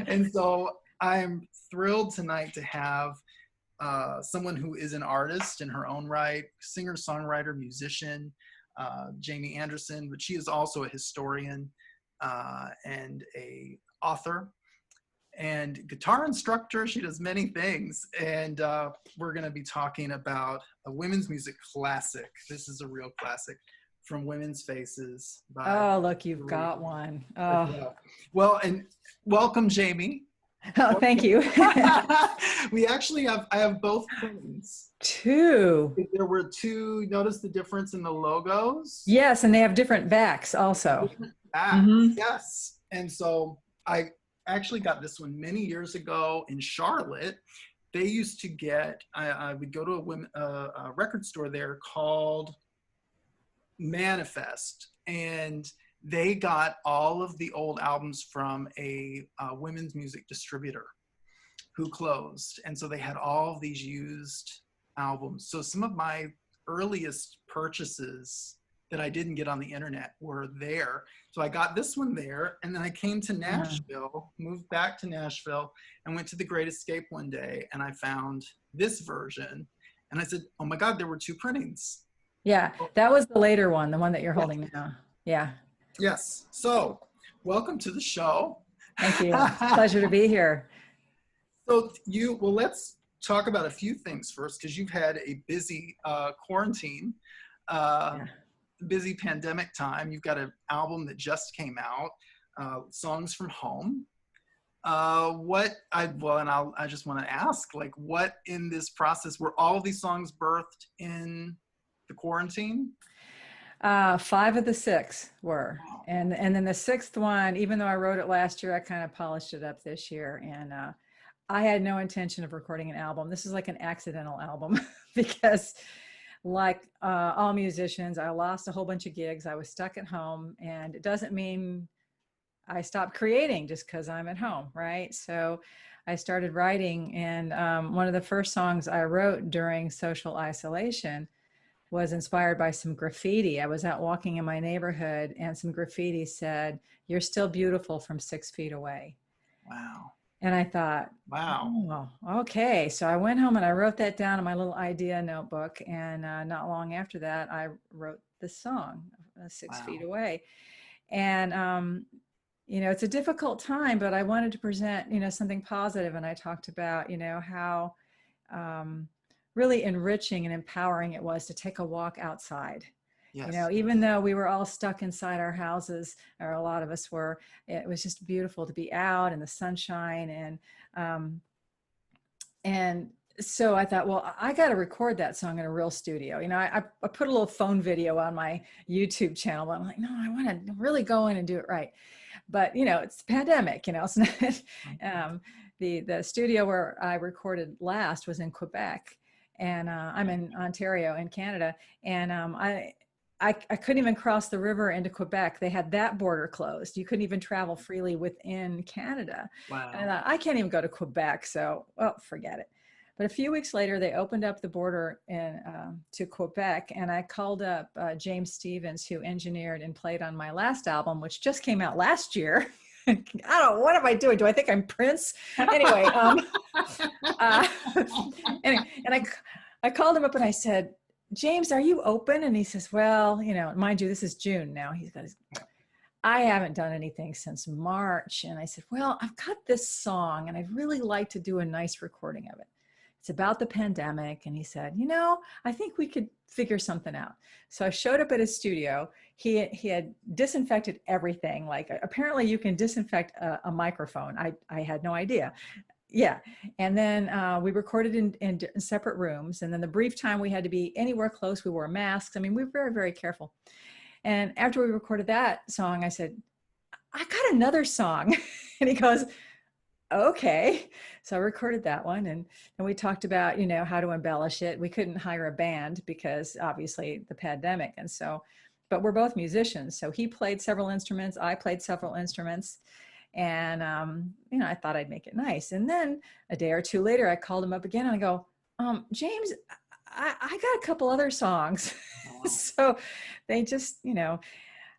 And so I'm thrilled tonight to have someone who is an artist in her own right, singer, songwriter, musician, Jamie Anderson, but she is also a historian and a author and guitar instructor. She does many things. And we're going to be talking about a women's music classic. This is a real classic, From Women's Faces. Oh, look, you've got one. Oh. Well, and welcome, Jamie. Oh, thank you. We actually I have both prints. Two. There were two. Notice the difference in the logos? Yes, and they have different backs also. Different backs, yes. And so I actually got this one many years ago in Charlotte. They used to get, I would go to a record store there called Manifest, and they got all of the old albums from a women's music distributor who closed. And so they had all of these used albums. So some of my earliest purchases that I didn't get on the internet were there. So I got this one there, and then I came to Nashville, moved back to Nashville, and went to the Great Escape one day, and I found this version. And I said, oh my God, there were two printings. Yeah, that was the later one, the one that you're holding now. Yeah. Yes. So welcome to the show. Thank you. Pleasure to be here. So let's talk about a few things first, because you've had a busy quarantine, busy pandemic time. You've got an album that just came out, Songs from Home. I just want to ask, like, what in this process, were all of these songs birthed in the quarantine? 5 of the 6 were. And then the 6th one, even though I wrote it last year, I kind of polished it up this year. And I had no intention of recording an album. This is like an accidental album because like all musicians, I lost a whole bunch of gigs. I was stuck at home, and it doesn't mean I stopped creating just because I'm at home, right? So I started writing, and one of the first songs I wrote during social isolation was inspired by some graffiti. I was out walking in my neighborhood, and some graffiti said, "You're still beautiful from 6 feet away." Wow. And I thought, wow. Oh, okay. So I went home and I wrote that down in my little idea notebook. And not long after that, I wrote this song, 6 feet away. And, it's a difficult time, but I wanted to present, something positive. And I talked about, how really enriching and empowering it was to take a walk outside. Yes. Even though we were all stuck inside our houses, or a lot of us were, it was just beautiful to be out in the sunshine. And so I thought, well, I got to record that song in a real studio. I put a little phone video on my YouTube channel, but I'm like, no, I want to really go in and do it right. But, it's the pandemic, it's not, the studio where I recorded last was in Quebec, and I'm in Ontario in Canada. And I couldn't even cross the river into Quebec. They had that border closed. You couldn't even travel freely within Canada. Wow. And I thought, I can't even go to Quebec, so, well, forget it. But a few weeks later, they opened up the border to Quebec, and I called up James Stevens, who engineered and played on my last album, which just came out last year. I don't know, what am I doing? Do I think I'm Prince? Anyway, and I called him up and I said, James, are you open? And he says, well, mind you, this is June now. He's got I haven't done anything since March. And I said, well, I've got this song and I'd really like to do a nice recording of it. It's about the pandemic. And he said, I think we could figure something out. So I showed up at his studio. He had disinfected everything. Like, apparently you can disinfect a microphone. I had no idea. Yeah. And then we recorded in separate rooms. And then the brief time we had to be anywhere close, we wore masks. I mean, we were very, very careful. And after we recorded that song, I said, I got another song. And he goes, okay. So I recorded that one. And we talked about, how to embellish it. We couldn't hire a band because obviously the pandemic. And so, but we're both musicians. So he played several instruments. I played several instruments. And, I thought I'd make it nice. And then a day or two later, I called him up again and I go, James, I got a couple other songs. Oh, wow. So they just,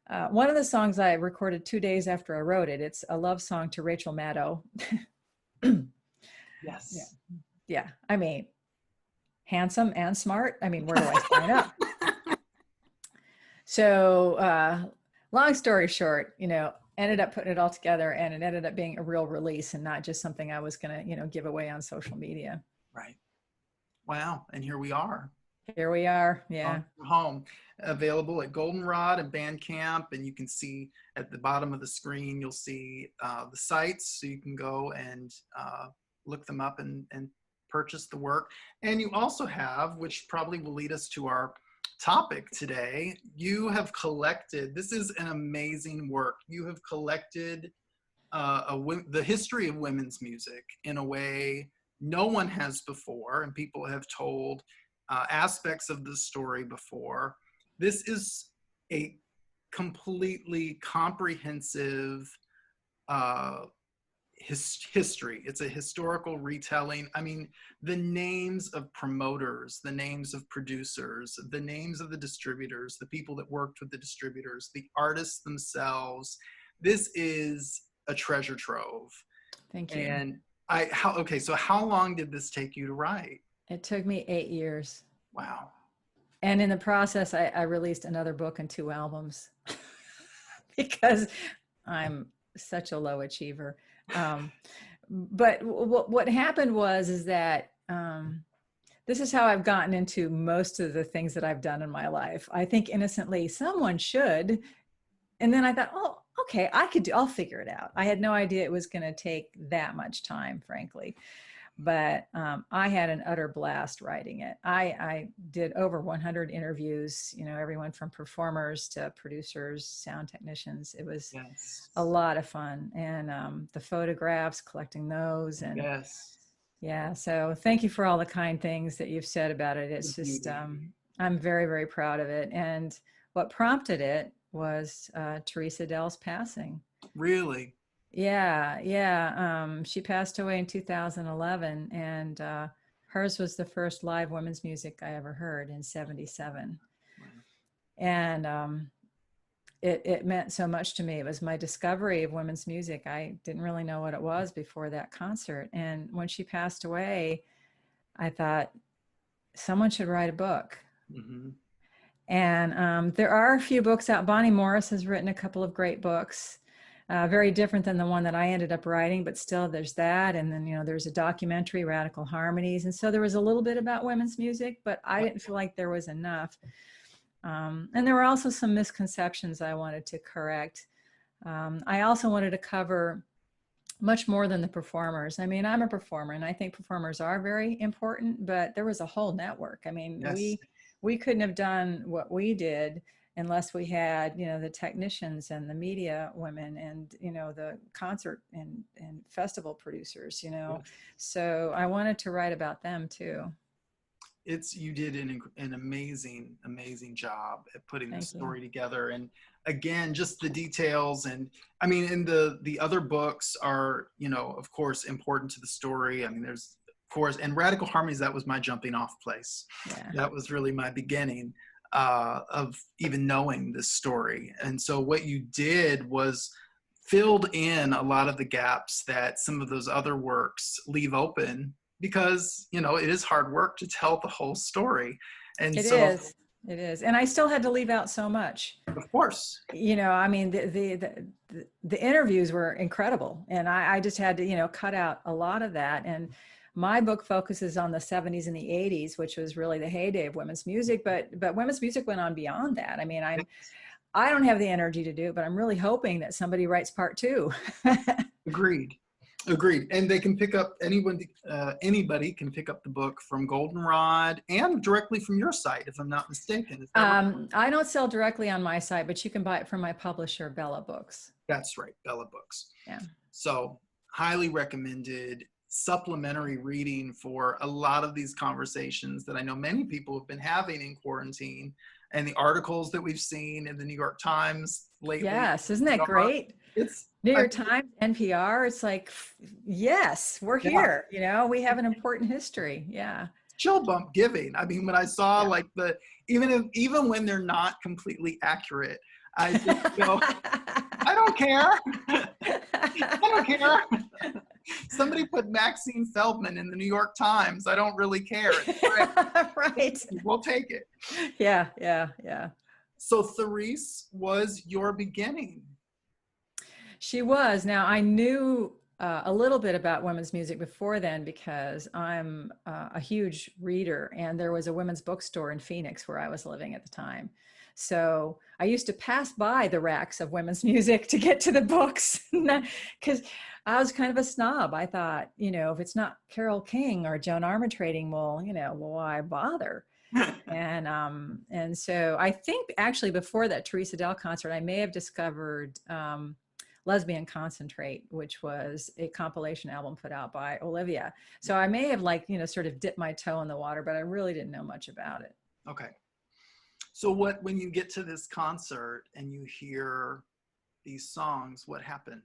One of the songs I recorded 2 days after I wrote it. It's a love song to Rachel Maddow. Yeah. Yes. Yeah. I mean, handsome and smart. I mean, where do I sign up? So, long story short, ended up putting it all together, and it ended up being a real release and not just something I was going to, give away on social media. Right. Wow. And here we are. Here we are. Yeah. Home. Available at Goldenrod and Bandcamp. And you can see at the bottom of the screen, you'll see the sites. So you can go and look them up and purchase the work. And you also have, which probably will lead us to our topic today, you have collected, this is an amazing work. You have collected the history of women's music in a way no one has before, and people have told aspects of the story before. This is a completely comprehensive history. It's a historical retelling. I mean, the names of promoters, the names of producers, the names of the distributors, the people that worked with the distributors, the artists themselves. This is a treasure trove. Thank you. And so how long did this take you to write? It took me 8 years. Wow. And in the process, I released another book and 2 albums because I'm such a low achiever. But what happened is that this is how I've gotten into most of the things that I've done in my life. I think innocently someone should. And then I thought, oh, okay, I'll figure it out. I had no idea it was going to take that much time, frankly. But I had an utter blast writing it. I did over 100 interviews, everyone from performers to producers, sound technicians. It was a lot of fun. And the photographs, collecting those. And yeah, so thank you for all the kind things that you've said about it. It's just, I'm very, very proud of it. And what prompted it was Therese Edell's passing. Really? Yeah. She passed away in 2011, and hers was the first live women's music I ever heard in 1977. And it meant so much to me. It was my discovery of women's music. I didn't really know what it was before that concert. And when she passed away, I thought someone should write a book. Mm-hmm. And there are a few books out. Bonnie Morris has written a couple of great books. Very different than the one that I ended up writing, but still there's that. And then, there's a documentary, Radical Harmonies. And so there was a little bit about women's music, but I didn't feel like there was enough. And there were also some misconceptions I wanted to correct. I also wanted to cover much more than the performers. I mean, I'm a performer, and I think performers are very important, but there was a whole network. I mean, we couldn't have done what we did unless we had, the technicians and the media women and, the concert and festival producers, So I wanted to write about them too. You did an amazing, amazing job at putting the story together. And again, just the details. And I mean, and the other books are, of course, important to the story. I mean, there's, of course, and Radical Harmonies, that was my jumping off place. Yeah. That was really my beginning of even knowing this story. And so what you did was filled in a lot of the gaps that some of those other works leave open, because, it is hard work to tell the whole story. And It is. And I still had to leave out so much. Of course. I mean, the interviews were incredible. And I just had to, cut out a lot of that. And my book focuses on the 70s and the 80s, which was really the heyday of women's music, but women's music went on beyond that. I mean, I don't have the energy to do it, but I'm really hoping that somebody writes part 2. Agreed. And they can pick up, anybody can pick up the book from Goldenrod and directly from your site, if I'm not mistaken. I don't sell directly on my site, but you can buy it from my publisher, Bella Books. That's right, Bella Books. Yeah. So highly recommended supplementary reading for a lot of these conversations that I know many people have been having in quarantine, and the articles that we've seen in the New York Times lately. Yes, isn't that great? It's New York Times, NPR. It's like, yes, we're here. We have an important history. Yeah. Chill bump giving. I mean, when I saw even when they're not completely accurate, I just go, I don't care. I don't care. Somebody put Maxine Feldman in the New York Times. I don't really care. Right. We'll take it. Yeah, yeah, yeah. So Therese was your beginning. She was. Now, I knew a little bit about women's music before then because I'm a huge reader, and there was a women's bookstore in Phoenix where I was living at the time. So I used to pass by the racks of women's music to get to the books because I was kind of a snob. I thought, you know, if it's not Carole King or Joan Armatrading, well, you know, why bother? And so I think actually before that Therese Edell concert, I may have discovered Lesbian Concentrate, which was a compilation album put out by Olivia. So I may have, like, you know, sort of dipped my toe in the water, but I really didn't know much about it. Okay. So when you get to this concert and you hear these songs, what happened?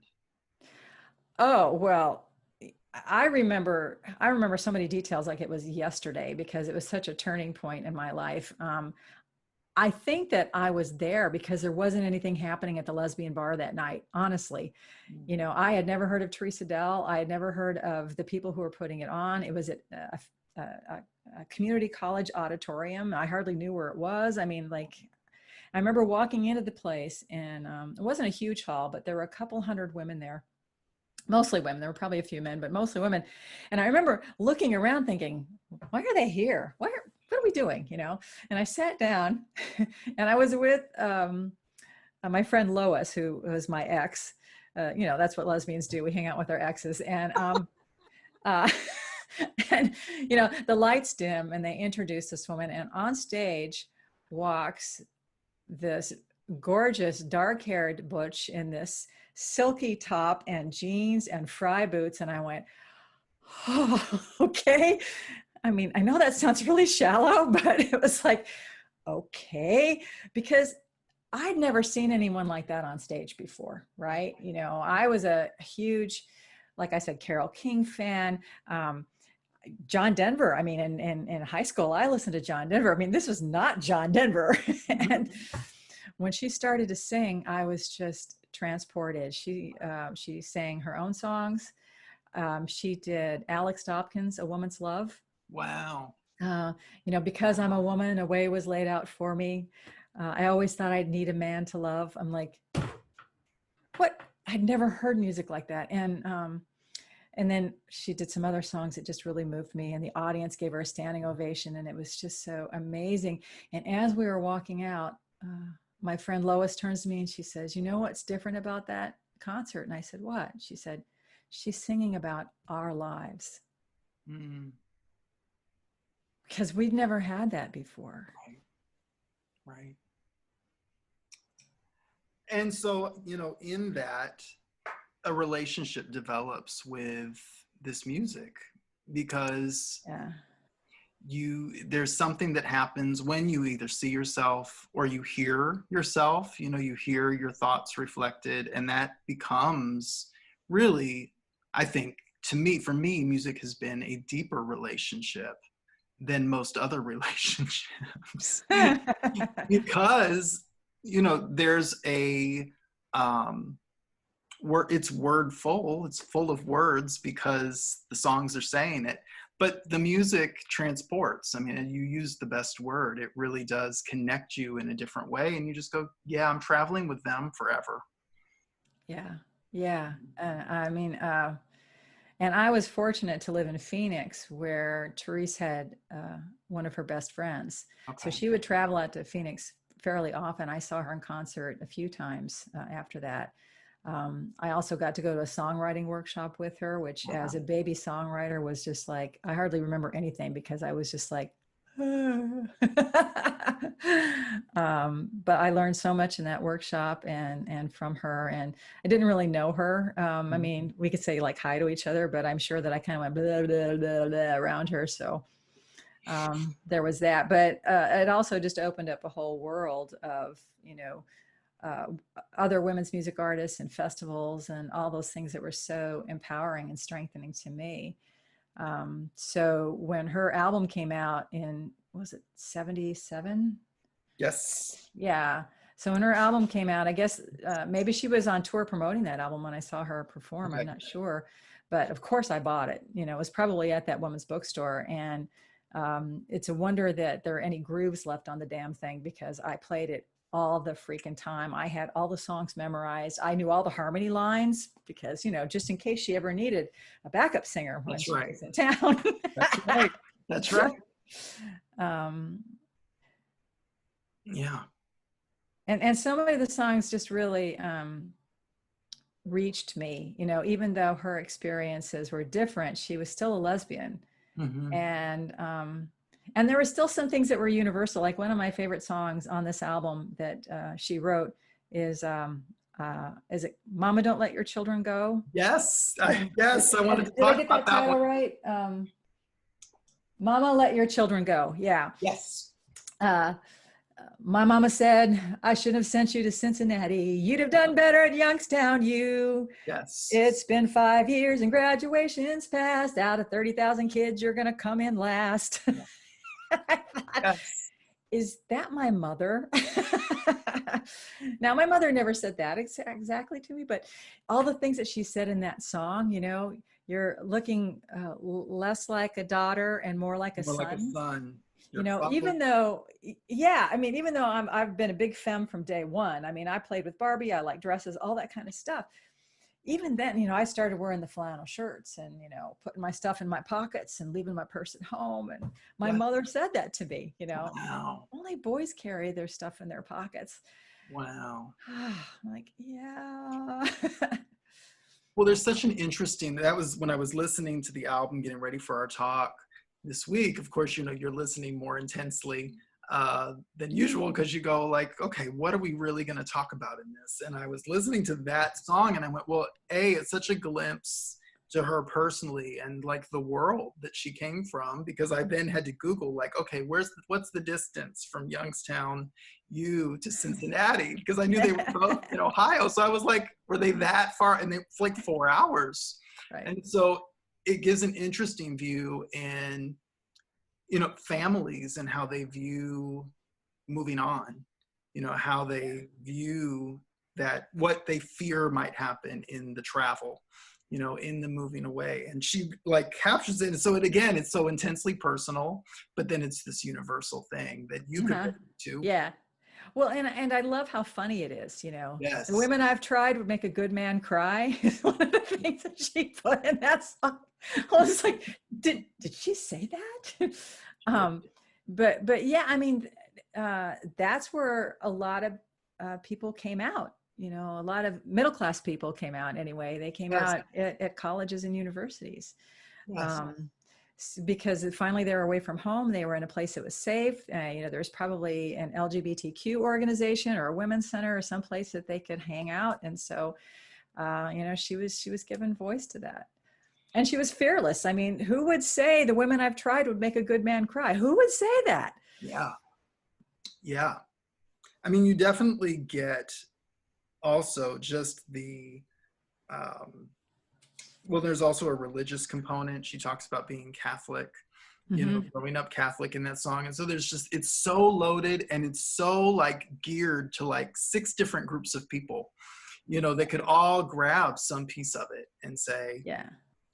Oh, well, I remember so many details like it was yesterday because it was such a turning point in my life. I think that I was there because there wasn't anything happening at the lesbian bar that night. Honestly, you know, I had never heard of Therese Edell. I had never heard of the people who were putting it on. It was at a community college auditorium. I hardly knew where it was. I mean, like, I remember walking into the place, and it wasn't a huge hall, but there were a couple hundred women there. Mostly women. There were probably a few men, but mostly women. And I remember looking around thinking, why are they here? What are we doing? You know? And I sat down and I was with my friend Lois, who was my ex. You know, that's what lesbians do. We hang out with our exes. And, and, you know, the lights dim and they introduce this woman, and on stage walks this gorgeous dark-haired butch in this silky top and jeans and fry boots. And I went, oh, okay. I mean, I know that sounds really shallow, but it was like, okay, because I'd never seen anyone like that on stage before, right? You know, I was a huge, like I said, Carole King fan. John Denver. I mean, in high school, I listened to John Denver. I mean, this was not John Denver. And when she started to sing, I was just transported. She sang her own songs. She did Alex Dopkins, A Woman's Love. Wow. You know, because I'm a woman, a way was laid out for me. I always thought I'd need a man to love. I'm like, what? I'd never heard music like that. And then she did some other songs that just really moved me, and the audience gave her a standing ovation, and it was just so amazing. And as we were walking out, my friend Lois turns to me and she says, you know what's different about that concert? And I said, what? She said, she's singing about our lives. Mm. Because we'd never had that before. Right. And so, you know, in that, a relationship develops with this music because there's something that happens when you either see yourself or you hear yourself, you know, you hear your thoughts reflected, and that becomes really, I think, for me, music has been a deeper relationship than most other relationships. Because, you know, there's a it's wordful, it's full of words because the songs are saying it, but the music transports. I mean, you use the best word. It really does connect you in a different way, and you just go, yeah, I'm traveling with them forever. Yeah. I mean, and I was fortunate to live in Phoenix, where Therese had one of her best friends. Okay. So she would travel out to Phoenix fairly often. I saw her in concert a few times after that. I also got to go to a songwriting workshop with her, which as a baby songwriter was just like, I hardly remember anything because I was just like, but I learned so much in that workshop and from her, and I didn't really know her. I mean, we could say like hi to each other, but I'm sure that I kind of went blah, blah, blah, blah around her. So there was that, but it also just opened up a whole world of, you know, other women's music artists and festivals and all those things that were so empowering and strengthening to me. So when her album came out in, was it 77? Yes. Yeah. So when her album came out, I guess maybe she was on tour promoting that album when I saw her perform. Okay. I'm not sure, but of course I bought it. You know, it was probably at that woman's bookstore, and it's a wonder that there are any grooves left on the damn thing, because I played it all the freaking time. I had all the songs memorized. I knew all the harmony lines because, you know, just in case she ever needed a backup singer when she was in town. That's right. That's right. Yeah. And so many of the songs just really reached me, you know, even though her experiences were different, she was still a lesbian. Mm-hmm. And there were still some things that were universal. Like one of my favorite songs on this album that she wrote is it Mama Don't Let Your Children Go? Yes. Yes. I wanted to Did I talk get about that that title one. right? Mama Let Your Children Go. Yeah. Yes. My mama said, I shouldn't have sent you to Cincinnati. You'd have done better at Youngstown, you. Yes. It's been 5 years and graduation's passed. Out of 30,000 kids, you're going to come in last. Yeah. I thought, Yes. is that my mother? Now, my mother never said that exactly to me, but all the things that she said in that song, you know, you're looking less like a daughter and more like a More son. like a son. You know, even though, yeah, I mean, even though I've been a big femme from day one. I mean, I played with Barbie, I like dresses, all that kind of stuff. Even then, you know, I started wearing the flannel shirts and, you know, putting my stuff in my pockets and leaving my purse at home. And my mother said that to me, you know, wow. Only boys carry their stuff in their pockets. Wow. I'm like, yeah. Well, there's such an interesting, that was when I was listening to the album, getting ready for our talk this week. Of course, you know, you're listening more intensely than usual because you go like, okay, what are we really going to talk about in this? And I was listening to that song and I went, well, it's such a glimpse to her personally and like the world that she came from, because I then had to Google like, okay, what's the distance from Youngstown U to Cincinnati? Because I knew they were both in Ohio. So I was like, were they that far? And it's like 4 hours. Right. And so it gives an interesting view in, you know, families and how they view moving on, you know, how they view that, what they fear might happen in the travel, you know, in the moving away. And she like captures it. And so it's so intensely personal, but then it's this universal thing that you could relate to. Yeah. Well, and I love how funny it is, you know. Yes. The women I've tried would make a good man cry is one of the things that she put in that song. I was like, did she say that? But yeah, I mean, that's where a lot of people came out. You know, a lot of middle-class people came out anyway. They came out at colleges and universities. Yes. Because finally they were away from home. They were in a place that was safe. You know, there's probably an LGBTQ organization or a women's center or some place that they could hang out. And so, you know, she was given voice to that. And she was fearless. I mean, who would say the women I've tried would make a good man cry? Who would say that? Yeah. Yeah. I mean, you definitely get also just the, well, there's also a religious component. She talks about being Catholic, you know, growing up Catholic in that song. And so there's just, it's so loaded and it's so like geared to like 6 different groups of people, you know, that could all grab some piece of it and say,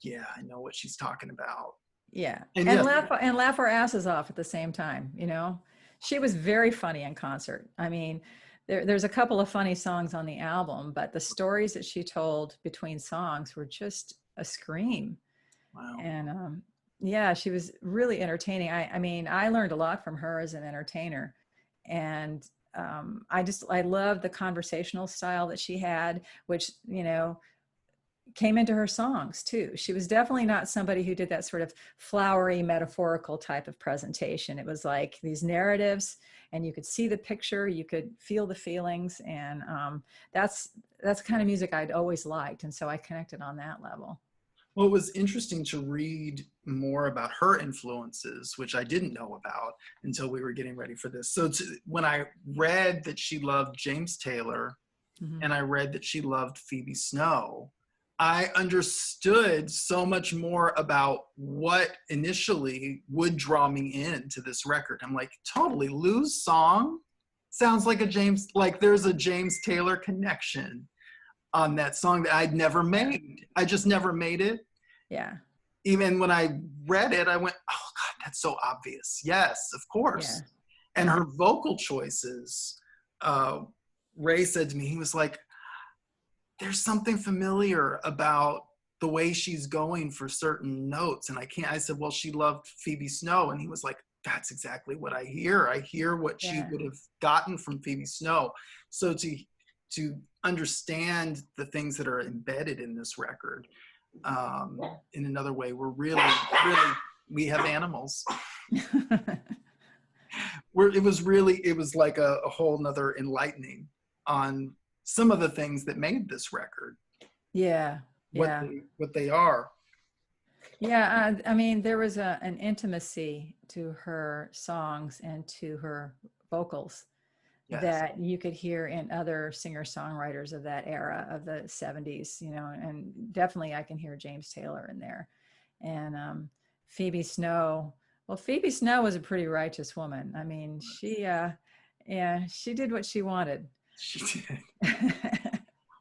yeah, I know what she's talking about. Yeah. And laugh our asses off at the same time. You know, she was very funny in concert. I mean, there's a couple of funny songs on the album, but the stories that she told between songs were just a scream. Wow. And yeah, she was really entertaining. I mean, I learned a lot from her as an entertainer. And I love the conversational style that she had, which, you know, came into her songs too. She was definitely not somebody who did that sort of flowery, metaphorical type of presentation. It was like these narratives, and you could see the picture, you could feel the feelings, and that's the kind of music I'd always liked, and so I connected on that level. Well, it was interesting to read more about her influences, which I didn't know about until we were getting ready for this. So when I read that she loved James Taylor, and I read that she loved Phoebe Snow, I understood so much more about what initially would draw me into this record. I'm like, totally, Lou's song sounds like a James, like there's a James Taylor connection on that song that I'd never made. I just never made it. Yeah. Even when I read it, I went, oh God, that's so obvious. Yes, of course. Yeah. And her vocal choices, Ray said to me, he was like, there's something familiar about the way she's going for certain notes. And I said, well, she loved Phoebe Snow. And he was like, that's exactly what I hear. I hear what she would have gotten from Phoebe Snow. So to understand the things that are embedded in this record, in another way, we're really, we have animals. It was like a whole nother enlightening on some of the things that made this record. Yeah. What they are. Yeah. I mean, there was an intimacy to her songs and to her vocals that you could hear in other singer-songwriters of that era of the 70s, you know, and definitely I can hear James Taylor in there. And Phoebe Snow, well, Phoebe Snow was a pretty righteous woman. I mean, she did what she wanted. She did.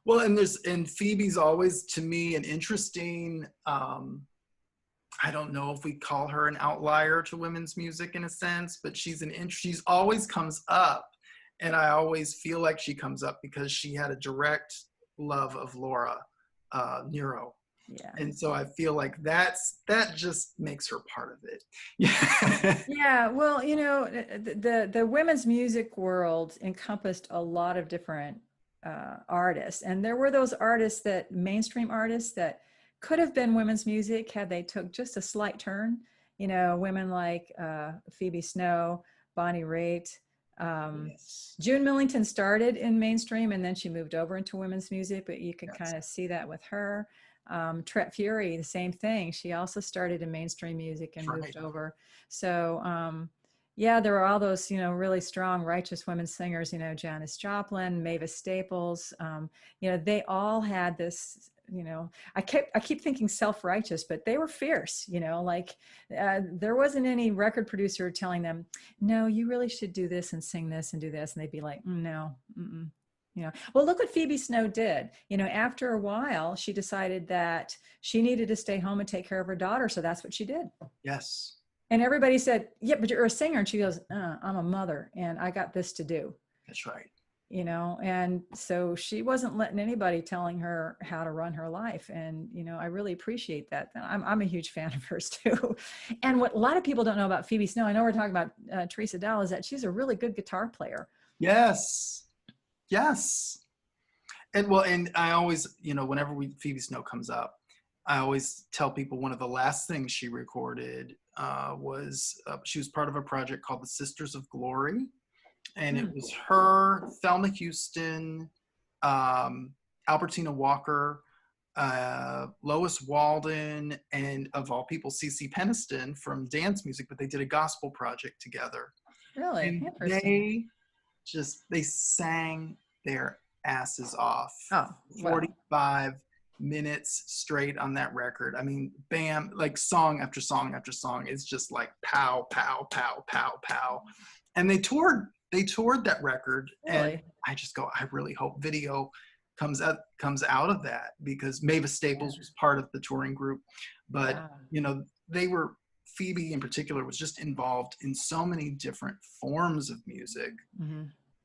Well, and Phoebe's always, to me, an interesting, I don't know if we call her an outlier to women's music in a sense, but she's always comes up. And I always feel like she comes up because she had a direct love of Laura Nyro. Yeah. And so I feel like that just makes her part of it. Yeah. Well, you know, the women's music world encompassed a lot of different artists. And there were those artists mainstream artists that could have been women's music had they took just a slight turn. You know, women like Phoebe Snow, Bonnie Raitt. June Millington started in mainstream and then she moved over into women's music, but you can kind of see that with her. Tret Fury, the same thing. She also started in mainstream music and moved over. So yeah, there were all those, you know, really strong, righteous women singers, you know, Janis Joplin, Mavis Staples, you know, they all had this, you know, I keep thinking self-righteous, but they were fierce, you know, like there wasn't any record producer telling them, no, you really should do this and sing this and do this. And they'd be like, no, you know, well, look what Phoebe Snow did. You know, after a while, she decided that she needed to stay home and take care of her daughter. So that's what she did. Yes. And everybody said, yeah, but you're a singer. And she goes, I'm a mother and I got this to do. That's right. You know, and so she wasn't letting anybody telling her how to run her life. And, you know, I really appreciate that. I'm a huge fan of hers too. And what a lot of people don't know about Phoebe Snow, I know we're talking about Therese Edell, is that she's a really good guitar player. Yes. Yes. And well, and I always, you know, whenever Phoebe Snow comes up, I always tell people one of the last things she recorded was she was part of a project called the Sisters of Glory. And it was her, Thelma Houston, Albertina Walker, Lois Walden, and of all people, CeCe Peniston from dance music, but they did a gospel project together. Really? And interesting. they sang their asses off. Oh, 45 minutes straight on that record. I mean, bam, like song after song after song. It's just like pow, pow, pow, pow, pow. And they toured that record. Really? And I just go, I really hope video comes out of that, because Mavis Staples was part of the touring group. But, you know, Phoebe in particular was just involved in so many different forms of music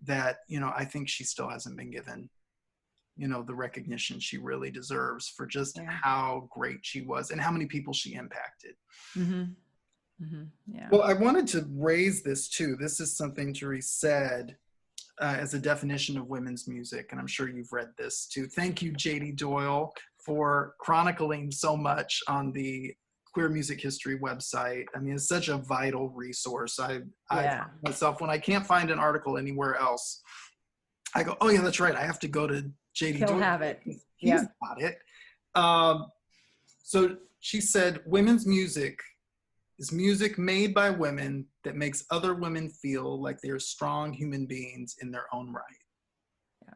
that, you know, I think she still hasn't been given, you know, the recognition she really deserves for just how great she was and how many people she impacted. Yeah. Well, I wanted to raise this too. This is something Therese said as a definition of women's music, and I'm sure you've read this too. Thank you, J.D. Doyle, for chronicling so much on the Queer Music History website. I mean, it's such a vital resource. I find myself, when I can't find an article anywhere else, I go, oh yeah, that's right. I have to go to J.D. Doyle. He'll have it. He's got it. So she said, women's music is music made by women that makes other women feel like they're strong human beings in their own right. Yeah.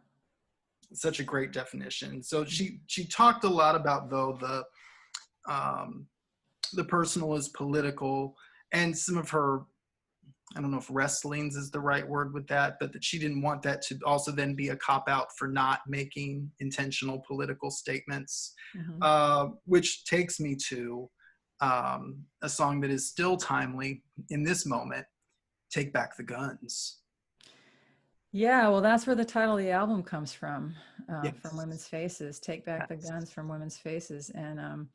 Such a great definition. So she talked a lot about, though, the personal is political, and some of her I don't know if wrestlings is the right word with that, but that she didn't want that to also then be a cop-out for not making intentional political statements, which takes me to a song that is still timely in this moment, Take Back the Guns. Yeah, well, that's where the title of the album comes from Yes. Women's Faces, Take Back the Guns from Women's Faces. And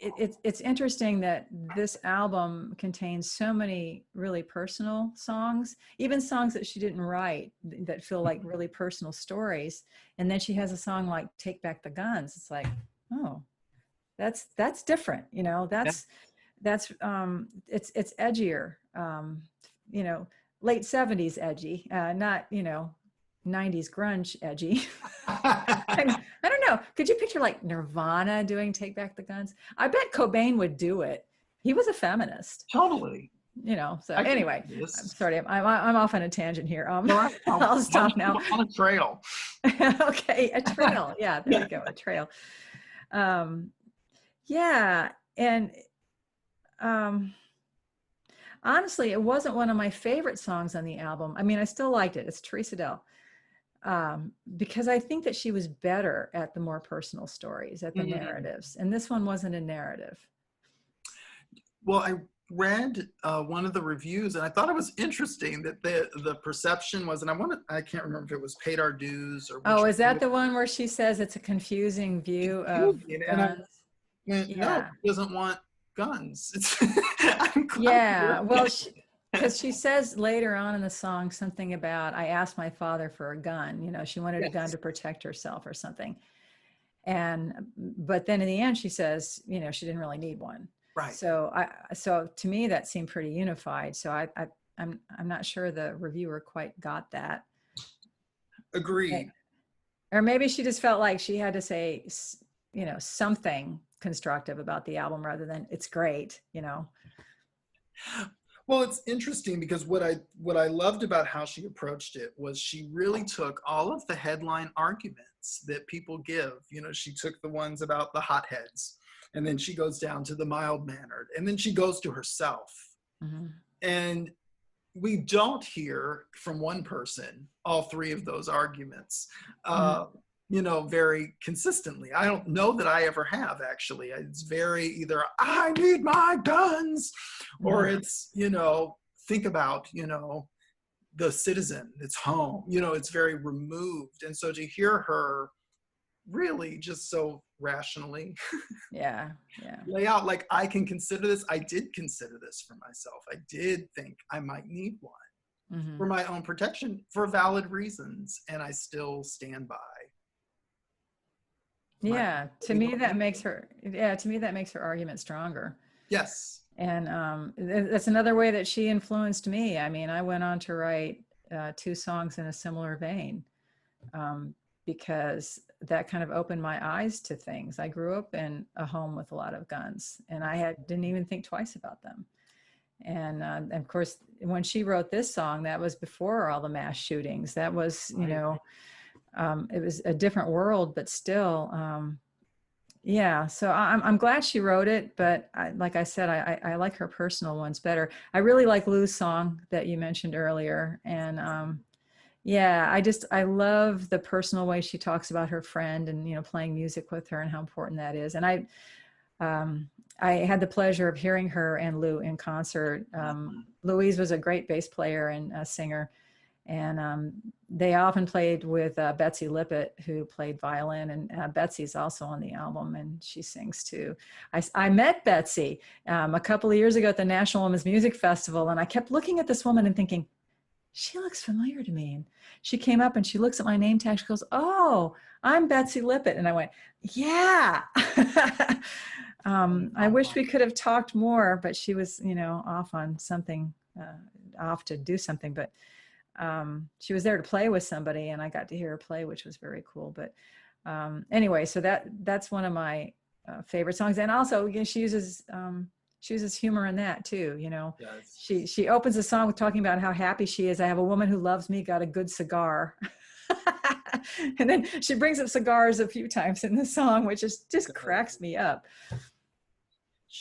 it's interesting that this album contains so many really personal songs, even songs that she didn't write that feel like really personal stories. And then she has a song like Take Back the Guns. It's like, oh, that's different, you know, it's edgier, you know, late 70s edgy, not, you know, 90s grunge edgy. I don't know. Could you picture like Nirvana doing Take Back the Guns? I bet Cobain would do it. He was a feminist. Totally. You know, so anyway, I'm sorry. I'm off on a tangent here. I'll stop now. On a trail. Okay, a trail. Yeah, there we go, a trail. Yeah, and honestly, it wasn't one of my favorite songs on the album. I mean, I still liked it. It's Therese Edell. Because I think that she was better at the more personal stories, at the narratives. And this one wasn't a narrative. Well, I read one of the reviews, and I thought it was interesting that the perception was, and I can't remember if it was Paid Our Dues or. Oh, is that the one where she says it's a confusing view of guns? No, he doesn't want guns. Yeah, well, because she says later on in the song something about, I asked my father for a gun, you know, she wanted a gun to protect herself or something. But then in the end she says, you know, she didn't really need one. Right. So to me that seemed pretty unified. So I'm not sure the reviewer quite got that. Agreed. Or maybe she just felt like she had to say, you know, something constructive about the album rather than it's great, you know. Well, it's interesting because what I loved about how she approached it was she really took all of the headline arguments that people give. You know, she took the ones about the hotheads, and then she goes down to the mild-mannered, and then she goes to herself. And we don't hear from one person all three of those arguments, you know, very consistently. I don't know that I ever have, actually. It's very either I need my guns, or it's, you know, think about, you know, the citizen that's home. You know, it's very removed. And so to hear her really just so rationally lay out, like, I can consider this. I did consider this for myself. I did think I might need one for my own protection for valid reasons, and I still stand by. Yeah, to me that makes her argument stronger. Yes. And that's another way that she influenced me. I mean, I went on to write 2 songs in a similar vein, because that kind of opened my eyes to things. I grew up in a home with a lot of guns, and I didn't even think twice about them. And of course, when she wrote this song, that was before all the mass shootings. That was, you know, it was a different world, but still, so I'm glad she wrote it. But like I said, I like her personal ones better. I really like Lou's song that you mentioned earlier. And I love the personal way she talks about her friend and, you know, playing music with her and how important that is. And I had the pleasure of hearing her and Lou in concert. Louise was a great bass player and a singer. And they often played with Betsy Lippett, who played violin, and Betsy's also on the album, and she sings too. I met Betsy a couple of years ago at the National Women's Music Festival, and I kept looking at this woman and thinking, she looks familiar to me. And she came up and she looks at my name tag. She goes, "Oh, I'm Betsy Lippett." And I went, "Yeah." I wish we could have talked more, but she was, you know, off on something, off to do something, but she was there to play with somebody, and I got to hear her play, which was very cool. But anyway, so that's one of my favorite songs. And also, you know, she uses humor in that too. You know, she opens the song with talking about how happy she is. I have a woman who loves me, got a good cigar. And then she brings up cigars a few times in the song, which just cracks me up.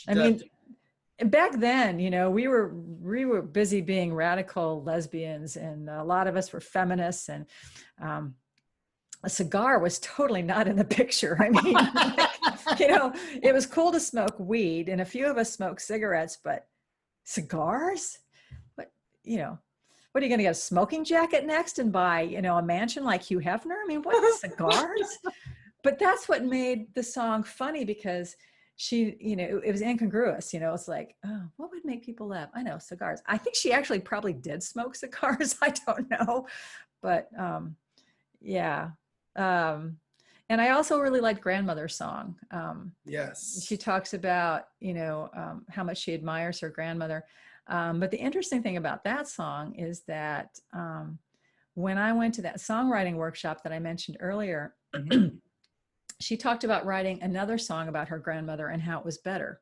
I mean, And back then, we were busy being radical lesbians, and a lot of us were feminists, and a cigar was totally not in the picture. I mean, it was cool to smoke weed, and a few of us smoked cigarettes, but cigars? What, what are you going to get, a smoking jacket next and buy, a mansion like Hugh Hefner? I mean, what is cigars? But that's what made the song funny, because she, it was incongruous, it's like, oh, what would make people laugh? I know, cigars. I think she actually probably did smoke cigars. I don't know. But yeah. And I also really liked Grandmother's song. Yes. She talks about, how much she admires her grandmother. But the interesting thing about that song is that when I went to that songwriting workshop that I mentioned earlier, Mm-hmm. she talked about writing another song about her grandmother and how it was better.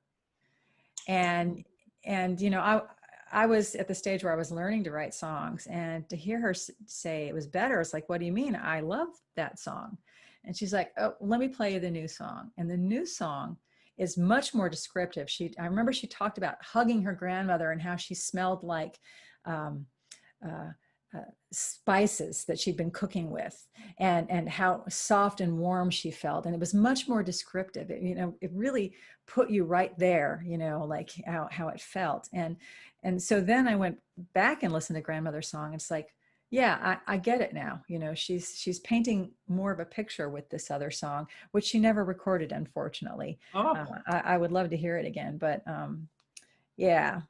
And I was at the stage where I was learning to write songs, and to hear her say it was better, it's like, what do you mean? I love that song. And she's like, oh, let me play you the new song. And the new song is much more descriptive. I remember she talked about hugging her grandmother and how she smelled like spices that she'd been cooking with, and how soft and warm she felt. And it was much more descriptive. It really put you right there, like how it felt. And so then I went back and listened to Grandmother's song. It's like, yeah, I get it now. She's painting more of a picture with this other song, which she never recorded, unfortunately. Oh. I would love to hear it again, but yeah.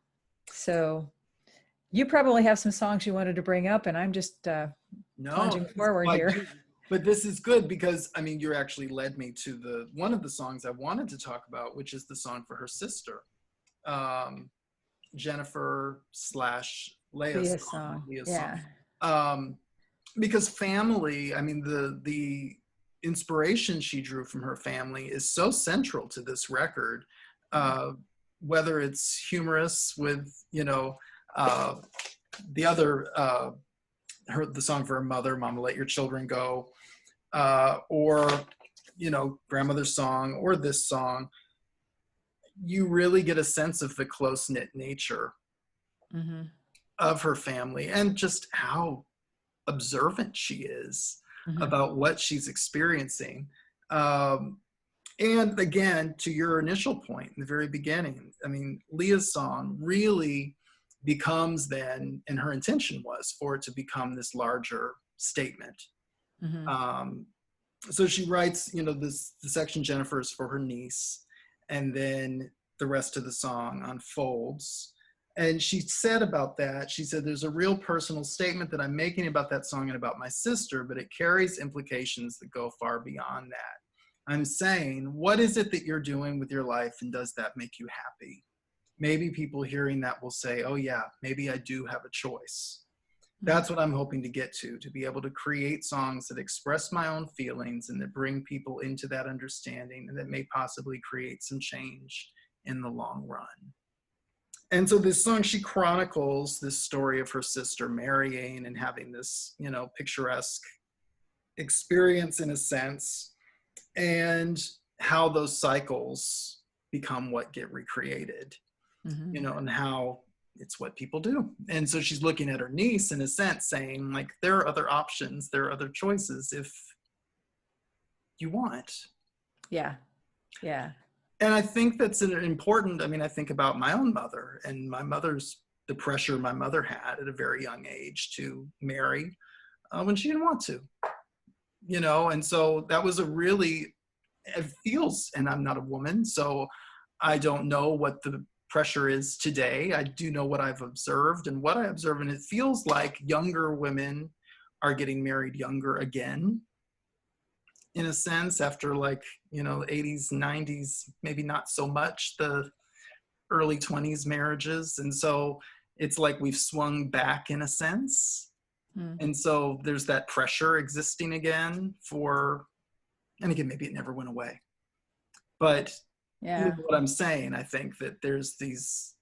So you probably have some songs you wanted to bring up, and I'm just plunging forward here. But this is good, because I mean, you actually led me to one of the songs I wanted to talk about, which is the song for her sister, Jennifer / Leah's song. Yeah. Because family, I mean, the inspiration she drew from her family is so central to this record, whether it's humorous with, the other, the song for her mother, Mama Let Your Children Go, or, Grandmother's song, or this song, you really get a sense of the close-knit nature Mm-hmm. of her family, and just how observant she is Mm-hmm. about what she's experiencing. And again, to your initial point in the very beginning, I mean, Leah's song really becomes then, and her intention was for it to become this larger statement. Mm-hmm. So she writes, the section Jennifer is for her niece, and then the rest of the song unfolds. And she said about that, she said, there's a real personal statement that I'm making about that song and about my sister, but it carries implications that go far beyond that. I'm saying, what is it that you're doing with your life, and does that make you happy? Maybe people hearing that will say, oh yeah, maybe I do have a choice. That's what I'm hoping to get to be able to create songs that express my own feelings and that bring people into that understanding, and that may possibly create some change in the long run. And so this song, she chronicles this story of her sister marrying and having this, picturesque experience in a sense, and how those cycles become what get recreated, Mm-hmm. and how it's what people do. And so she's looking at her niece in a sense, saying, like, there are other options, there are other choices if you want. Yeah. Yeah. And I think that's an important, I mean, I think about my own mother and the pressure my mother had at a very young age to marry when she didn't want to, and so that was it feels, and I'm not a woman, so I don't know what the pressure is today. I do know what I've observed, and what I observe, and it feels like younger women are getting married younger again, in a sense, after 80s, 90s, maybe not so much the early 20s marriages. And so it's like we've swung back in a sense. And so there's that pressure existing again and again, maybe it never went away. But Yeah. you know what I'm saying, I think that there's these,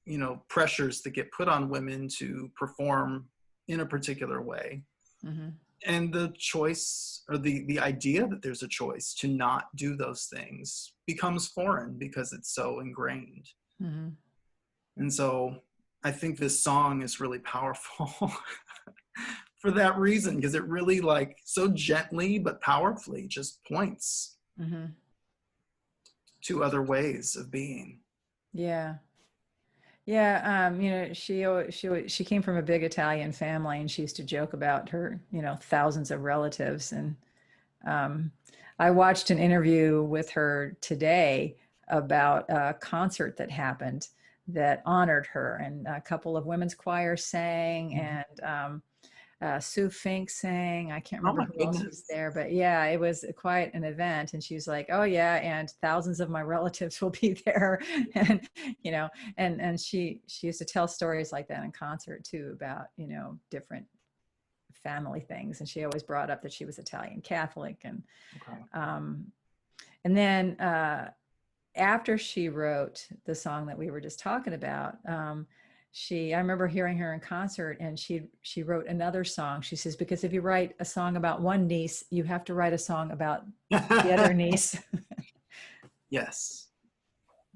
pressures that get put on women to perform in a particular way. Mm-hmm. And the choice, or the idea that there's a choice to not do those things, becomes foreign because it's so ingrained. Mm-hmm. And so I think this song is really powerful for that reason, because it really like so gently but powerfully just points Mm-hmm. to other ways of being. Yeah. Yeah, you know, she came from a big Italian family, and she used to joke about her, you know, thousands of relatives. And um, I watched an interview with her today about a concert that happened that honored her, and a couple of women's choirs sang, and Sue Fink sang. I can't Oh remember my who else was goodness. there, but yeah, it was quite an event. And she was like, "Oh yeah, and thousands of my relatives will be there," and you know, and she used to tell stories like that in concert too, about, you know, different family things. And she always brought up that she was Italian Catholic, Okay. um, and then after she wrote the song that we were just talking about, I remember hearing her in concert, and she wrote another song. She says, because if you write a song about one niece, you have to write a song about the other niece. Yes.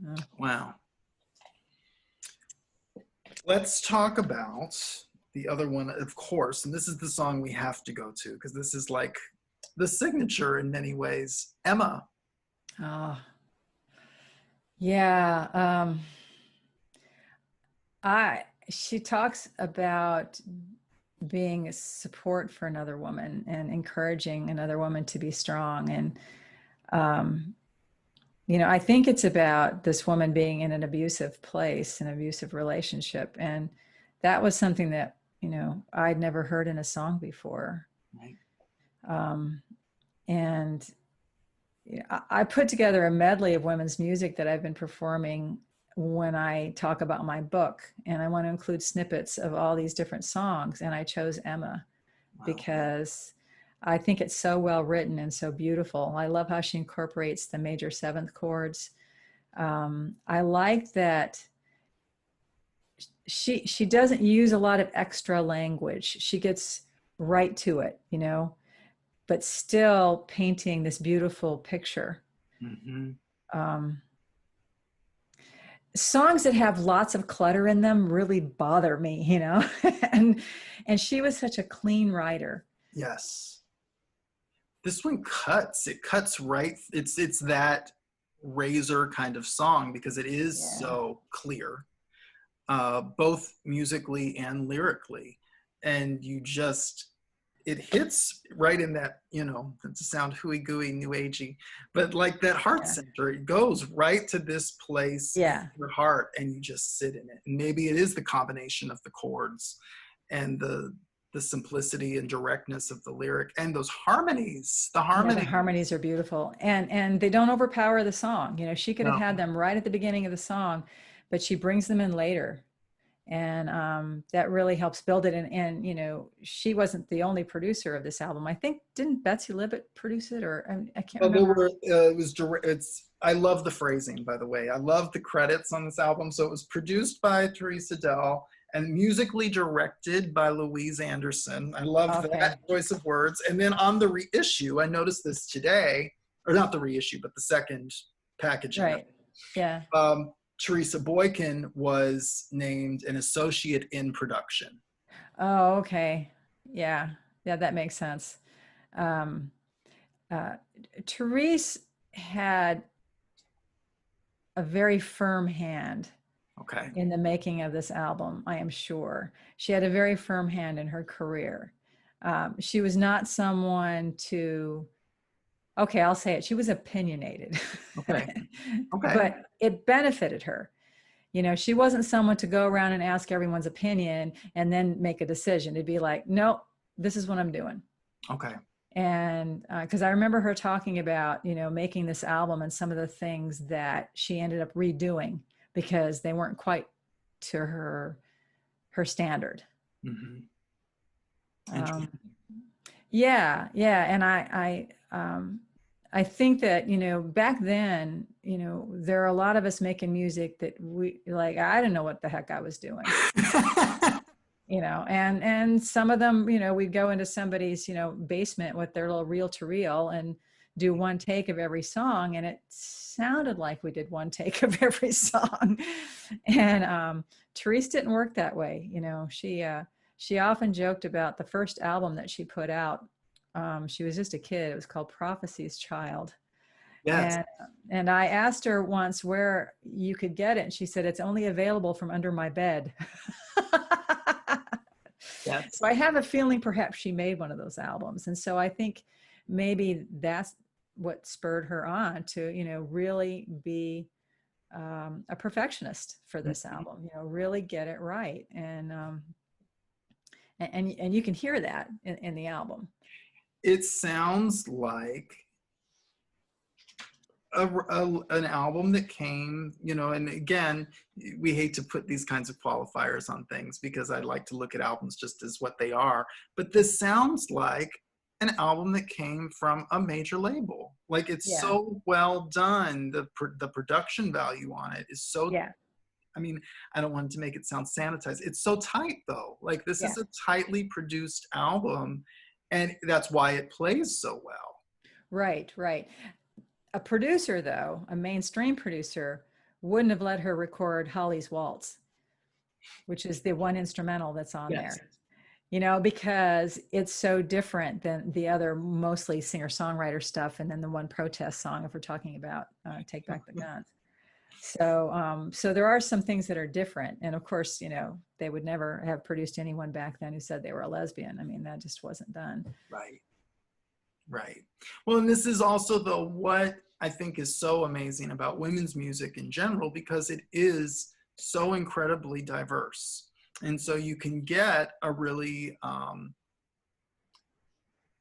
Oh. Wow. Let's talk about the other one, of course, and this is the song we have to go to, because this is like the signature in many ways, Emma. Oh. Yeah. She talks about being a support for another woman and encouraging another woman to be strong. And, you know, I think it's about this woman being in an abusive place, an abusive relationship. And that was something that, you know, I'd never heard in a song before. Right. And I put together a medley of women's music that I've been performing when I talk about my book. And I want to include snippets of all these different songs. And I chose Emma Wow. because I think it's so well written and so beautiful. I love how she incorporates the major seventh chords. I like that she doesn't use a lot of extra language. She gets right to it, you know, but still painting this beautiful picture. Mm-hmm. Songs that have lots of clutter in them really bother me, you know. and she was such a clean writer. Yes. This one cuts. It cuts right. It's that razor kind of song, because it is so clear, both musically and lyrically. And it hits right in that, you know, to sound hooey gooey, new agey, but like that heart center, it goes right to this place in your heart, and you just sit in it. And maybe it is the combination of the chords and the simplicity and directness of the lyric, and those harmonies. The harmonies are beautiful, and they don't overpower the song. You know, she could have had them right at the beginning of the song, but she brings them in later. And that really helps build it. And you know, she wasn't the only producer of this album. I think, didn't Betsy Libet produce it, or I can't remember. I love the phrasing, by the way. I love the credits on this album. So it was produced by Therese Edell and musically directed by Louise Anderson. I love that choice of words. And then on the reissue, I noticed this today, or not the reissue, but the second packaging. Right. Yeah. Teresa Boykin was named an associate in production. Oh, okay. Yeah, that makes sense. Therese had a very firm hand in the making of this album, I am sure. She had a very firm hand in her career. She was not someone I'll say it, she was opinionated. But it benefited her. You know, she wasn't someone to go around and ask everyone's opinion and then make a decision. It'd be like, no, this is what I'm doing. Okay. And because I remember her talking about, you know, making this album and some of the things that she ended up redoing because they weren't quite to her standard. Mm-hmm. And I think that, you know, back then, you know, there are a lot of us making music that I didn't know what the heck I was doing. You know, and some of them, you know, we'd go into somebody's, you know, basement with their little reel to reel and do one take of every song, and it sounded like we did one take of every song. And Therese didn't work that way. You know, she often joked about the first album that she put out. She was just a kid. It was called Prophecy's Child. Yes. And I asked her once where you could get it, and she said it's only available from under my bed. Yes. So I have a feeling perhaps she made one of those albums. And so I think maybe that's what spurred her on to, you know, really be a perfectionist for this album, you know, really get it right. And you can hear that in the album. It sounds like an album that came, you know, and again, we hate to put these kinds of qualifiers on things because I like to look at albums just as what they are, but this sounds like an album that came from a major label. Like, it's so well done. The production value on it is so, I mean, I don't want to make it sound sanitized. It's so tight though. Like, this is a tightly produced album, and that's why it plays so well. Right, right. A producer, though, a mainstream producer, wouldn't have let her record Holly's Waltz, which is the one instrumental that's on there. You know, because it's so different than the other mostly singer-songwriter stuff, and then the one protest song, if we're talking about Take Back the Guns. So so there are some things that are different. And of course, you know, they would never have produced anyone back then who said they were a lesbian. I mean, that just wasn't done. Right. Right. Well, and this is also, though, what I think is so amazing about women's music in general, because it is so incredibly diverse. And so you can get a really, I'm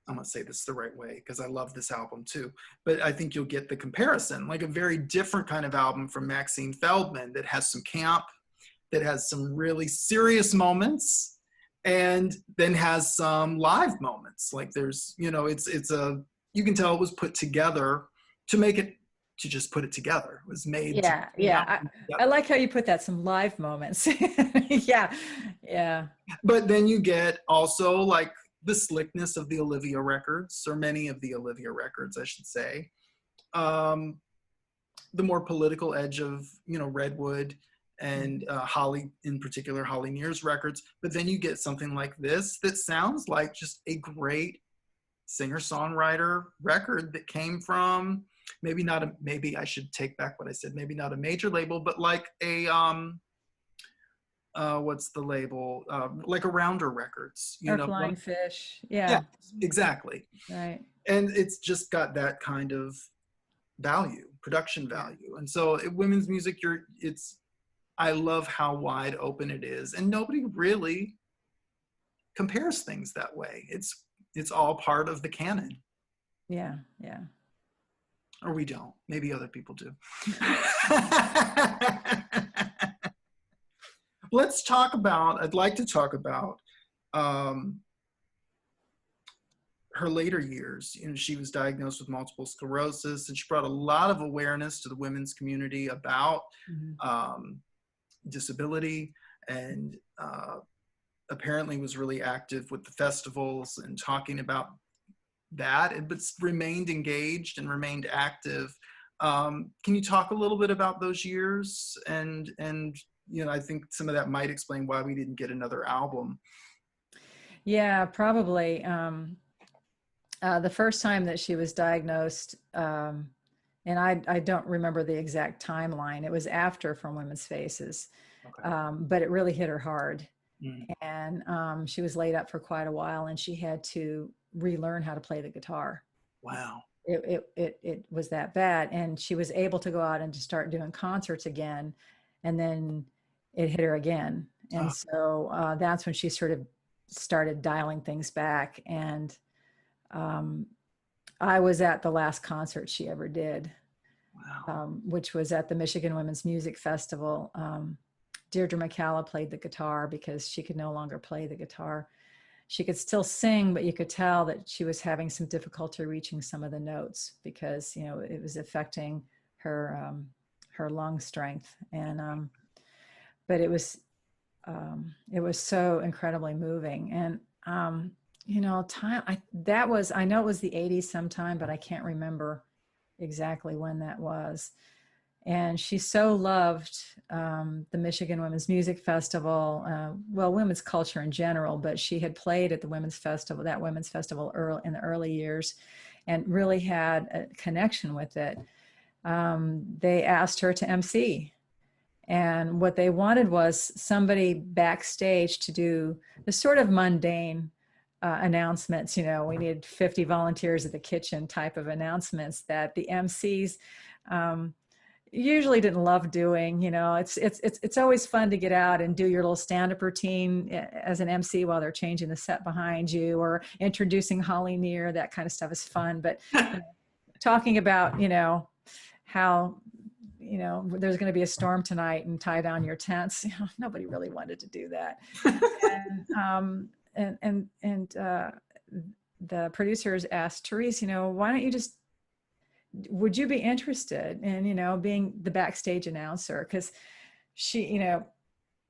going to say this the right way because I love this album too, but I think you'll get the comparison, like a very different kind of album from Maxine Feldman that has some camp, that has some really serious moments, and then has some live moments. Like, there's, you know, it's you can tell it was put together to make it, to just put it together. It was made. Yeah. I like how you put that, some live moments. Yeah. But then you get also like the slickness of the Olivia records, or many of the Olivia records, I should say. The more political edge of, you know, Redwood, and Holly, in particular, Holly Near's records. But then you get something like this that sounds like just a great singer-songwriter record that came from maybe I should take back what I said, maybe not a major label, but like a what's the label, like a Rounder Records, you know, Flying Fish. Yeah, exactly. Right. And it's just got that kind of value, production value. And so women's music, I love how wide open it is, and nobody really compares things that way. It's all part of the canon. Yeah. Or we don't. Maybe other people do. I'd like to talk about her later years. You know, she was diagnosed with multiple sclerosis, and she brought a lot of awareness to the women's community about disability, and apparently was really active with the festivals and talking about that, but remained engaged and remained active. Can you talk a little bit about those years? And you know, I think some of that might explain why we didn't get another album. Yeah, probably. The first time that she was diagnosed, and I don't remember the exact timeline. It was after From Women's Faces, but it really hit her hard. And she was laid up for quite a while, and she had to relearn how to play the guitar. Wow. It was that bad. And she was able to go out and to start doing concerts again, and then it hit her again. And so that's when she sort of started dialing things back. And I was at the last concert she ever did, which was at the Michigan Women's Music Festival. Deirdre McCalla played the guitar because she could no longer play the guitar. She could still sing, but you could tell that she was having some difficulty reaching some of the notes because, you know, it was affecting her lung strength. And but it was so incredibly moving. And you know, time, I know it was the 80s sometime, but I can't remember exactly when that was. And she so loved the Michigan Women's Music Festival, well, women's culture in general, but she had played at the women's festival, that women's festival in the early years, and really had a connection with it. They asked her to MC. And what they wanted was somebody backstage to do the sort of mundane announcements. You know, we need 50 volunteers at the kitchen type of announcements that the MCs usually didn't love doing. You know, it's always fun to get out and do your little stand-up routine as an MC while they're changing the set behind you or introducing Holly Near. That kind of stuff is fun. But you know, talking about, you know, how, you know, there's going to be a storm tonight and tie down your tents. You know, nobody really wanted to do that. And the producers asked Therese, you know, why don't you just, would you be interested in, you know, being the backstage announcer? Because she, you know,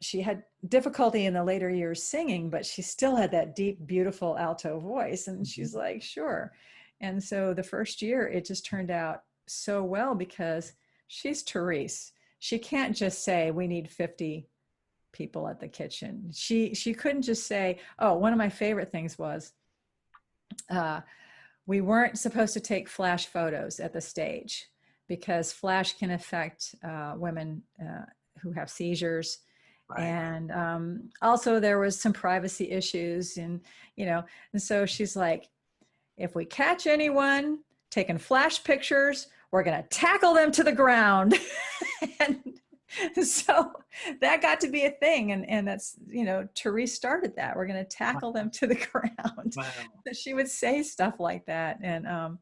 she had difficulty in the later years singing, but she still had that deep, beautiful alto voice. And she's like, sure. And so the first year, it just turned out so well because she's Therese. She can't just say, we need 50 people at the kitchen. She couldn't just say, oh, one of my favorite things was we weren't supposed to take flash photos at the stage because flash can affect women who have seizures. Right. And also there was some privacy issues and, you know, and so she's like, if we catch anyone taking flash pictures, we're going to tackle them to the ground. And so that got to be a thing. And that's, you know, Therese started that. We're going to tackle them to the ground. Wow. So she would say stuff like that. And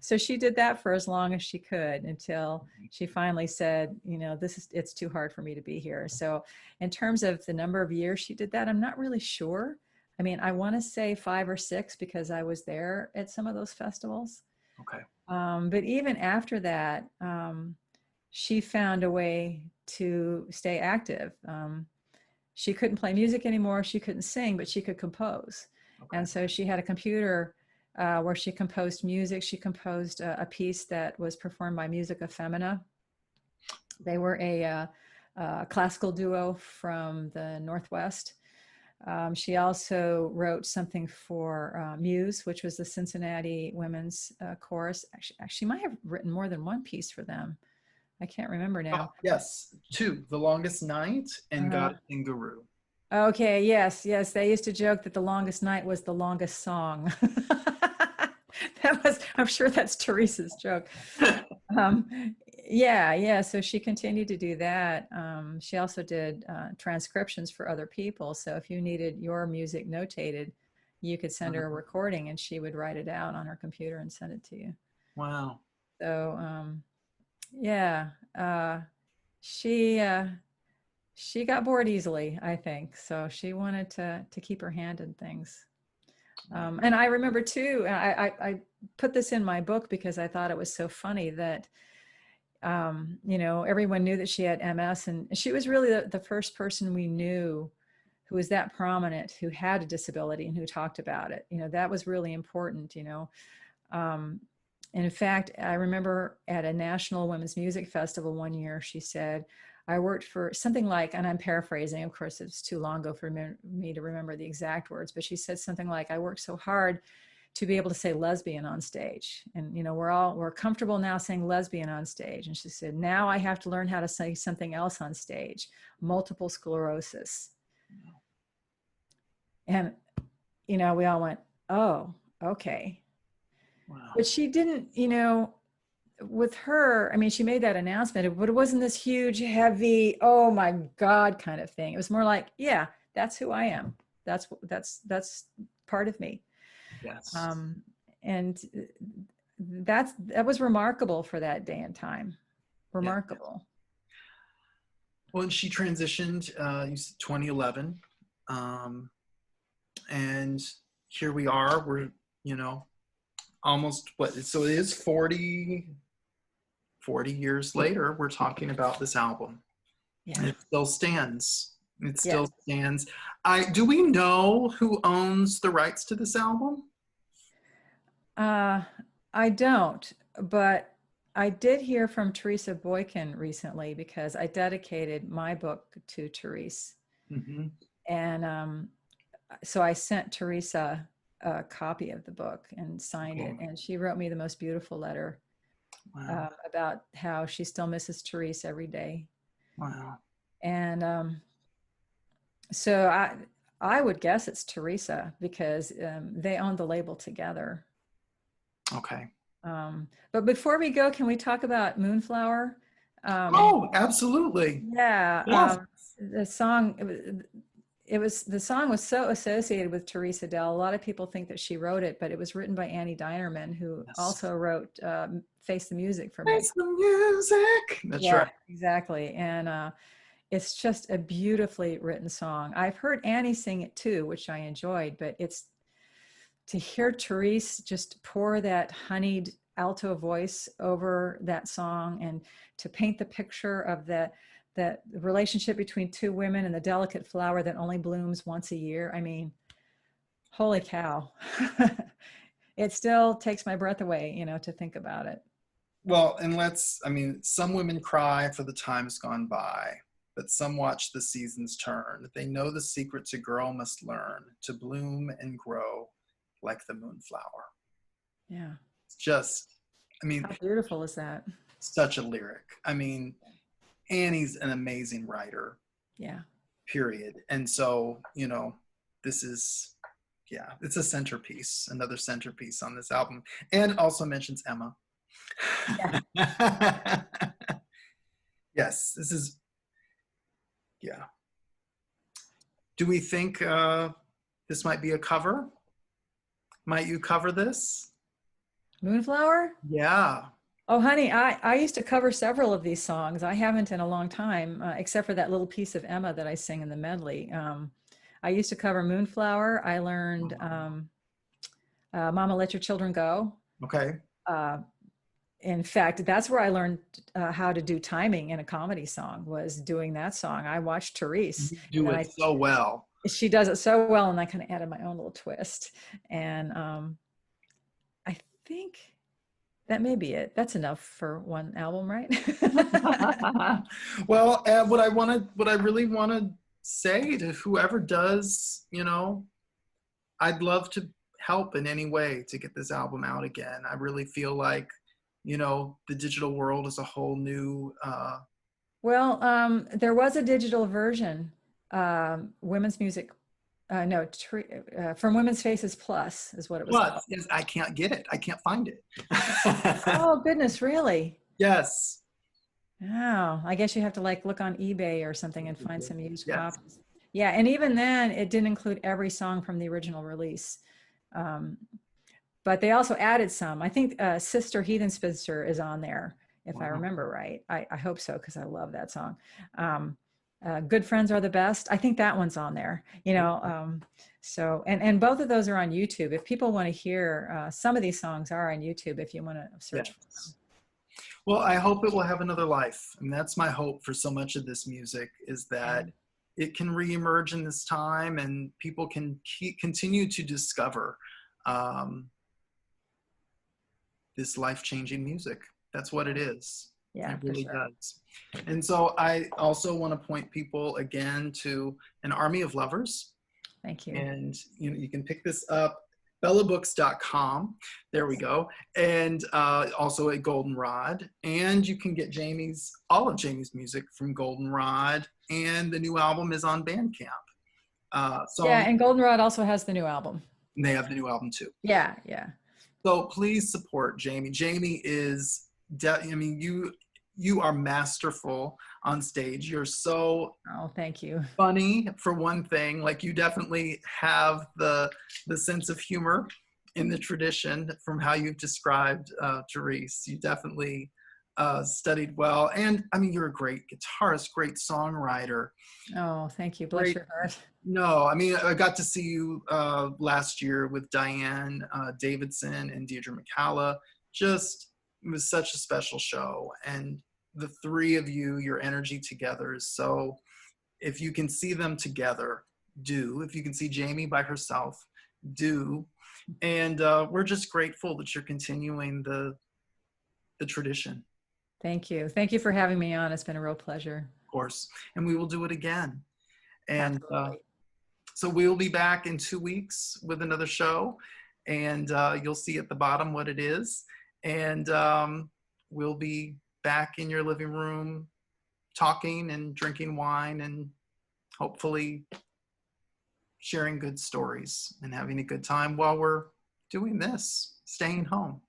so she did that for as long as she could until she finally said, you know, it's too hard for me to be here. So in terms of the number of years she did that, I'm not really sure. I mean, I want to say 5 or 6 because I was there at some of those festivals. Okay. But even after that, she found a way to stay active. She couldn't play music anymore. She couldn't sing, but she could compose. Okay. And so she had a computer where she composed music. She composed a piece that was performed by Musica Femina. They were a classical duo from the Northwest. She also wrote something for Muse, which was the Cincinnati Women's Chorus. Actually, she might have written more than one piece for them. I can't remember now. Oh, yes, 2, The Longest Night and God and Guru. Okay, yes. They used to joke that The Longest Night was the longest song. I'm sure that's Therese's joke. Yeah. So she continued to do that. She also did transcriptions for other people. So if you needed your music notated, you could send her a recording and she would write it out on her computer and send it to you. Wow. So, yeah, she got bored easily, I think. So she wanted to keep her hand in things. And I remember too, I put this in my book because I thought it was so funny that, you know, everyone knew that she had MS, and she was really the first person we knew who was that prominent, who had a disability and who talked about it. You know, that was really important, you know. In fact, I remember at a National Women's Music Festival one year, she said, I worked for something like, and I'm paraphrasing, of course, it's too long ago for me to remember the exact words, but she said something like, I worked so hard to be able to say lesbian on stage. And, you know, we're comfortable now saying lesbian on stage. And she said, now I have to learn how to say something else on stage, multiple sclerosis. And, you know, we all went, oh, okay. Wow. But she didn't, you know, with her, I mean, she made that announcement, but it wasn't this huge, heavy, oh my God kind of thing. It was more like, yeah, that's who I am. That's part of me. Yes. And that was remarkable for that day and time. Remarkable. Yeah. Well, she transitioned 2011. And here we are, we're, you know, almost so it is 40 years later, we're talking about this album. Yeah. And it still stands. It still stands. Do we know who owns the rights to this album? I don't, but I did hear from Teresa Boykin recently because I dedicated my book to Therese. Mm-hmm. And so I sent Teresa a copy of the book and signed it. And she wrote me the most beautiful letter Wow. about how she still misses Therese every day. Wow. And so I would guess it's Teresa because they own the label together. Okay. But before we go, can we talk about Moonflower? Oh, absolutely. Yeah, Yes. the song the song was so associated with Therese Edell. A lot of people think that she wrote it, but it was written by Annie Dinerman, who Yes. also wrote "Face the Music" for me. Face the music. That's Yeah, right. exactly. And it's just a beautifully written song. I've heard Annie sing it too, which I enjoyed, but it's to hear Therese just pour that honeyed alto voice over that song and to paint the picture of that relationship between two women and the delicate flower that only blooms once a year. I mean, holy cow. It still takes my breath away, to think about it. Well, and some women cry for the times gone by, but some watch the seasons turn. They know the secrets a girl must learn to bloom and grow like the moonflower. Yeah. It's just, How beautiful is that? such a lyric. Annie's an amazing writer, Yeah. period. And so, this is, yeah, it's a centerpiece, another centerpiece on this album. And also mentions Emma. Yeah. Yes, this is, yeah. Do we think this might be a cover? Might you cover this? Moonflower? Yeah. Oh, honey, I used to cover several of these songs. I haven't in a long time, except for that little piece of Emma that I sing in the medley. I used to cover Moonflower. I learned Mama Let Your Children Go. Okay. Uh, in fact, that's where I learned how to do timing in a comedy song, was doing that song. I watched Therese, You and do then it so well. she does it so well, and I kind of added my own little twist. And I think that may be it. That's enough for one album, right? Well, what I really want to say to whoever does, I'd love to help in any way to get this album out again. I really feel like, the digital world is a whole new. Well, there was a digital version, women's music. No, from Women's Faces Plus is what it was Plus, called. yes, I can't get it. I can't find it. Oh goodness, really? Yes. Oh, I guess you have to look on eBay or something and find some used Yes. copies. Yeah, and even then, it didn't include every song from the original release. But they also added some. I think Sister Heathen Spinster is on there, if I Wow. remember right. I hope so, because I love that song. Good Friends Are the Best. I think that one's on there, so, and both of those are on YouTube. If people want to hear, some of these songs are on YouTube if you want to search for them. Well, I hope it will have another life. And that's my hope for so much of this music, is that it can reemerge in this time and people can continue to discover this life-changing music. That's what it is. Yeah, it really sure. does. And so I also want to point people again to An Army of Lovers. Thank you. And you can pick this up, bellabooks.com. There we go. And also at Goldenrod. And you can get all of Jamie's music from Goldenrod. And the new album is on Bandcamp. Yeah, and Goldenrod also has the new album. And they have the new album too. Yeah, yeah. So please support Jamie. Jamie is, you are masterful on stage. You're so thank you. funny, for one thing. Like, you definitely have the sense of humor in the tradition from how you've described Therese. You definitely studied well. And you're a great guitarist, great songwriter. Oh, thank you. Bless your heart. No, I got to see you last year with Diane Davidson and Deirdre McCalla. It was such a special show. And the three of you, your energy together is so, if you can see them together, do. If you can see Jamie by herself, do. And we're just grateful that you're continuing the tradition. Thank you. Thank you for having me on. It's been a real pleasure. Of course. And we will do it again. And Absolutely. so we'll be back in 2 weeks with another show, and you'll see at the bottom what it is. And we'll be back in your living room talking and drinking wine and hopefully sharing good stories and having a good time while we're doing this, staying home.